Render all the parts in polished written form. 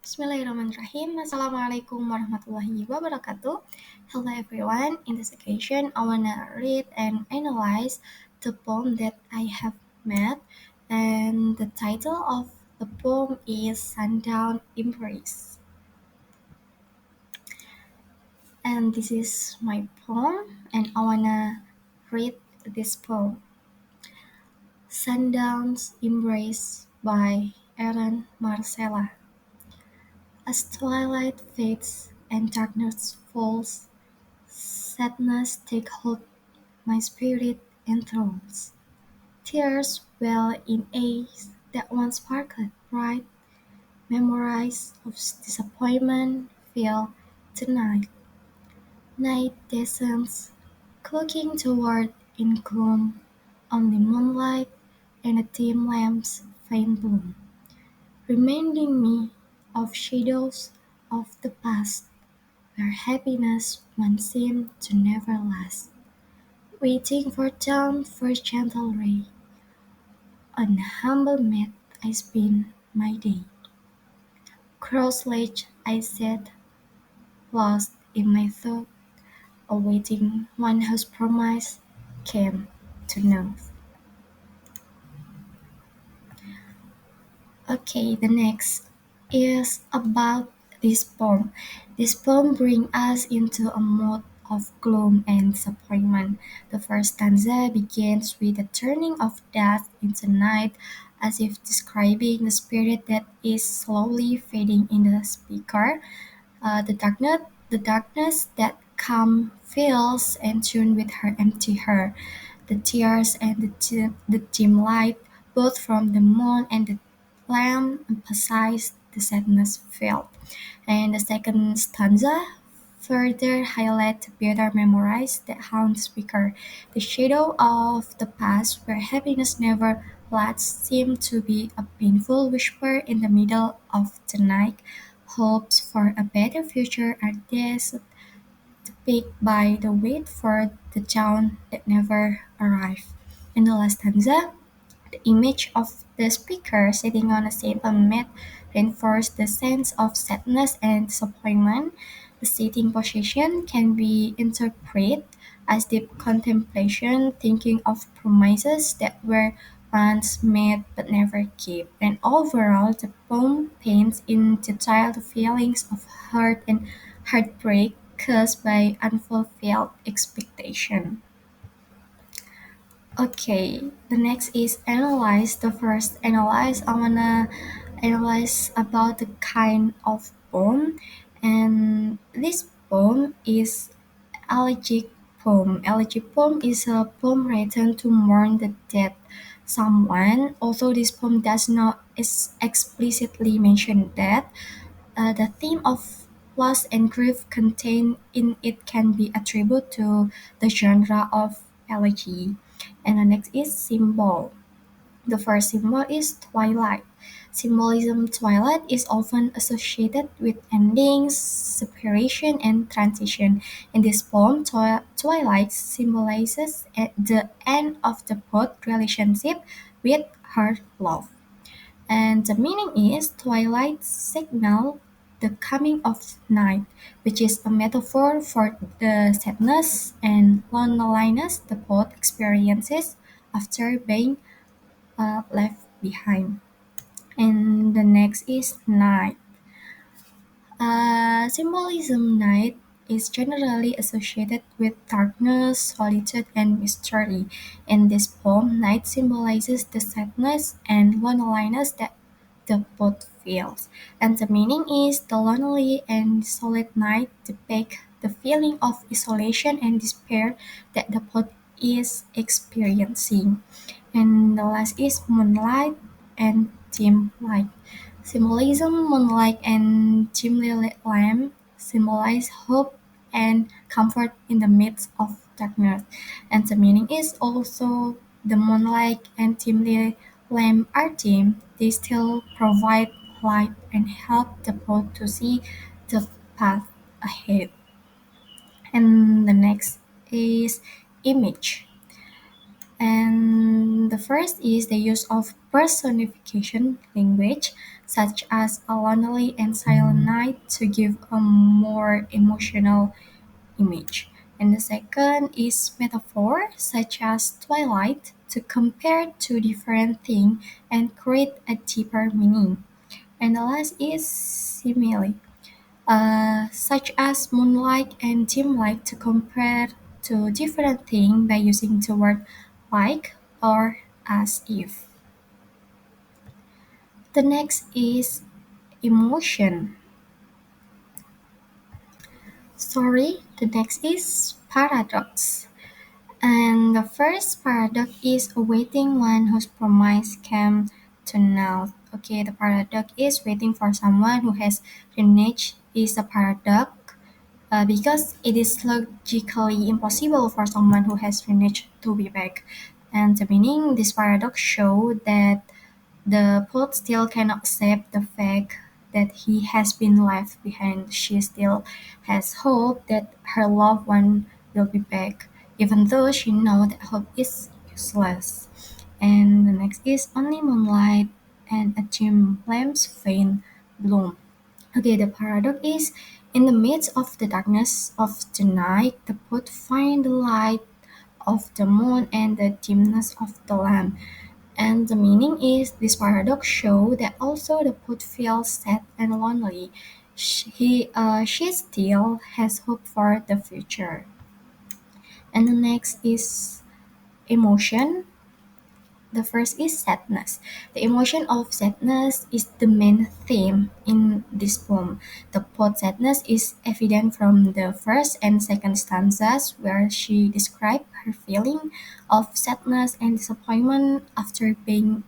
Bismillahirrahmanirrahim. Assalamualaikum warahmatullahi wabarakatuh. Hello everyone. In this occasion, I wanna read and analyze the poem that I have made, and the title of the poem is Sundown Embrace. And this is my poem, and I wanna read this poem. Sundown's Embrace by Errend Marchella. As twilight fades and darkness falls, sadness takes hold my spirit enthralls. Tears well in eyes that once sparkled bright, memories of disappointment fill the night. Night descends, cloaking toward in gloom, only moonlight and a dim lamp's faint bloom, reminding me of shadows of the past, where happiness once seemed to never last. Waiting for dawn for gentle ray, on humble mat I spend my day. Cross-legged I sat, lost in my thought, awaiting one whose promise came to naught. Okay, the next is about this poem. This poem brings us into a mood of gloom and disappointment. The first stanza begins with the turning of dusk into night, as if describing the spirit that is slowly fading in the speaker. The darkness that calm fills and tune with her empty heart. The tears and the dim light, both from the moon and the lamp, emphasize the sadness felt. And the second stanza further highlight the bitter memories that haunt the speaker. The shadow of the past where happiness never lasts seemed to be a painful whisper in the middle of the night. Hopes for a better future are dashed to pick by the wait for the dawn that never arrived. In the last stanza, the image of the speaker sitting on a simple mat reinforces the sense of sadness and disappointment. The sitting position can be interpreted as deep contemplation, thinking of promises that were once made but never kept. And overall, the poem paints in detail the feelings of hurt and heartbreak caused by unfulfilled expectation. Okay, the next is analyze. The first analyze, I wanna analyze about the kind of poem, and this poem is elegiac poem. Elegiac poem is a poem written to mourn the dead someone. Although this poem does not explicitly mention that, the theme of loss and grief contained in it can be attributed to the genre of elegy. And the next is symbol. The first symbol is twilight. Symbolism twilight is often associated with endings, separation, and transition. In this poem, twilight symbolizes at the end of the both relationship with her love. And the meaning is twilight signal the coming of night, which is a metaphor for the sadness and loneliness the poet experiences after being left behind. And the next is night. Symbolism night is generally associated with darkness, solitude, and mystery. In this poem, night symbolizes the sadness and loneliness that the poet feels. And the meaning is the lonely and desolate night depict the feeling of isolation and despair that the poet is experiencing. And the last is moonlight and dim light. Symbolism moonlight and dimly lit lamp symbolize hope and comfort in the midst of darkness. And the meaning is also the moonlight and dimly lamp are dim. They still provide light and help the boat to see the path ahead. And the next is image. And the first is the use of personification language. such as a lonely and silent night, to give a more emotional image. And the second is metaphor, such as twilight, to compare two different things and create a deeper meaning. And the last is simile, such as moonlight and dim light, to compare to different things by using the word like or as if. The next is emotion. The next is paradox. And the first paradox is awaiting one whose promise came to naught. Okay, the paradox is waiting for someone who has reneged is a paradox because it is logically impossible for someone who has reneged to be back. And the meaning this paradox show that the poet still cannot accept the fact that he has been left behind. She still has hope that her loved one will be back, even though she knows that hope is useless. And the next is only moonlight and a dim lamp's faint bloom. Okay, the paradox is in the midst of the darkness of the night, the poet finds the light of the moon and the dimness of the lamp. And the meaning is this paradox show that also the poet feels sad and lonely. She still has hope for the future. And the next is emotion. The first is sadness. The emotion of sadness is the main theme in this poem. The poet's sadness is evident from the first and second stanzas, where she describes her feeling of sadness and disappointment after being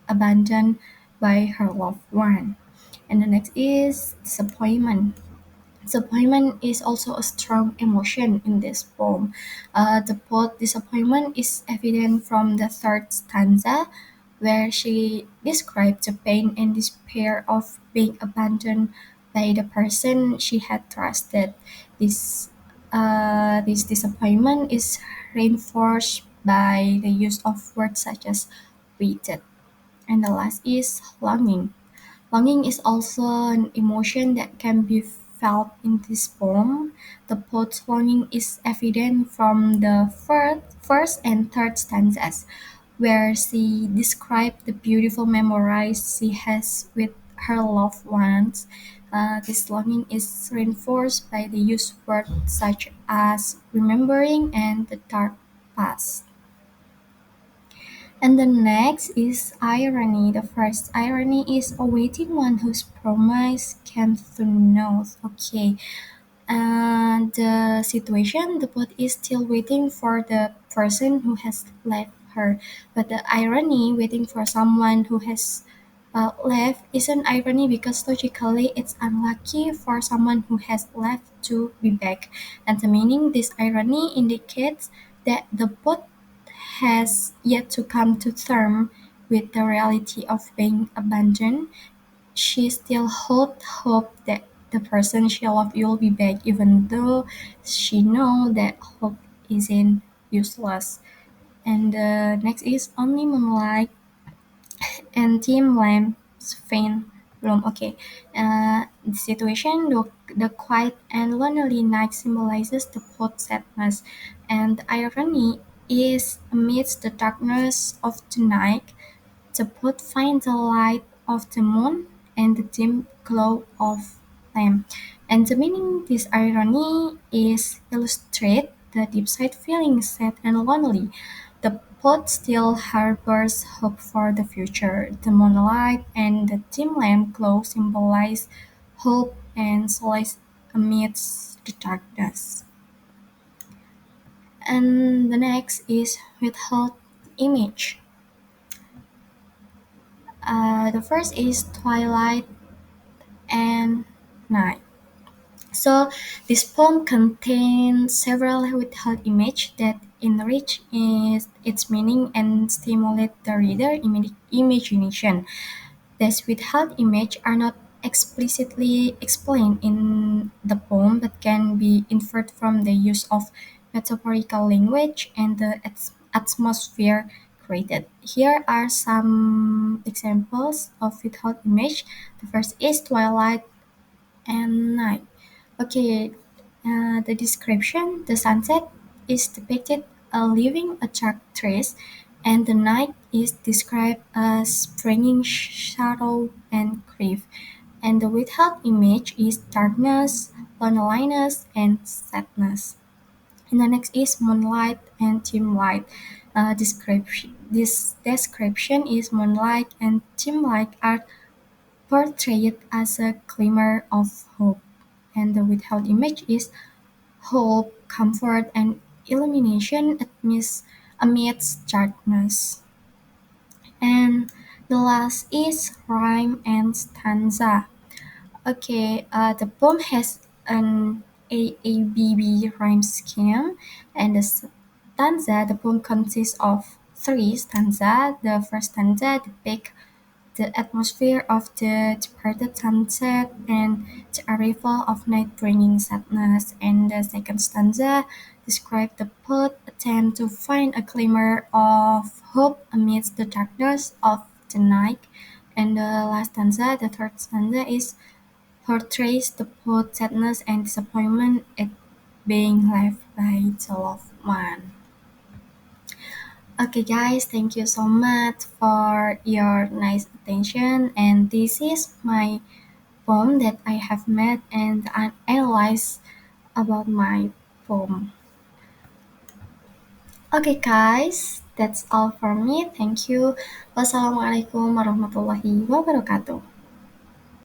abandoned by her loved one. And the next is disappointment. Disappointment is also a strong emotion in this poem. The poet disappointment is evident from the third stanza, where she describes the pain and despair of being abandoned by the person she had trusted. This disappointment is reinforced by the use of words such as waited. And the last is longing. Longing is also an emotion that can be felt in this poem. The poet's longing is evident from the first and third stanzas, where she describes the beautiful memories she has with her loved ones. This longing is reinforced by the use of words such as remembering and the dark past. And the next is irony. The first irony is awaiting one whose promise came to naught. Okay. And the situation, the poet is still waiting for the person who has left her. But the irony, waiting for someone who has left, is an irony because logically it's unlucky for someone who has left to be back. And the meaning, this irony indicates that the poet has yet to come to terms with the reality of being abandoned. She still hope that the person she loved will be back, even though she know that hope isn't useless. And the next is only moonlight and dim lamps faint room. Okay, the situation, the quiet and lonely night symbolizes the poet's sadness, and the irony is amidst the darkness of the night, the poet finds the light of the moon and the dim glow of lamp. And the meaning this irony is illustrate the deep side feeling sad and lonely. The poet still harbors hope for the future. The moonlight and the dim lamp glow symbolize hope and solace amidst the darkness. And the next is withheld image. The first is twilight and night. So this poem contains several withheld images that enrich its meaning and stimulate the reader imagination. These withheld images are not explicitly explained in the poem but can be inferred from the use of metaphorical language and the atmosphere decorated. Here are some examples of without image. The first is twilight and night. Okay, the description: the sunset is depicted leaving a dark trace, and the night is described as bringing shadow and grief. And the without image is darkness, loneliness, and sadness. And the next is moonlight and dim light. This description is moonlight and dim light are portrayed as a glimmer of hope. And the withheld image is hope, comfort, and illumination amidst darkness. And the last is rhyme and stanza. Okay, the poem has an AABB rhyme scheme, and the poem consists of three stanza. The first stanza depicts the atmosphere of the departed sunset and the arrival of night bringing sadness. And the second stanza describes the poet's attempt to find a glimmer of hope amidst the darkness of the night. And the last stanza, the third stanza, is portrays the poet's sadness and disappointment at being left by the loved one. Okay, guys, thank you so much for your nice attention. And this is my poem that I have made and I analyze about my poem. Okay, guys, that's all for me. Thank you. Wassalamualaikum warahmatullahi wabarakatuh.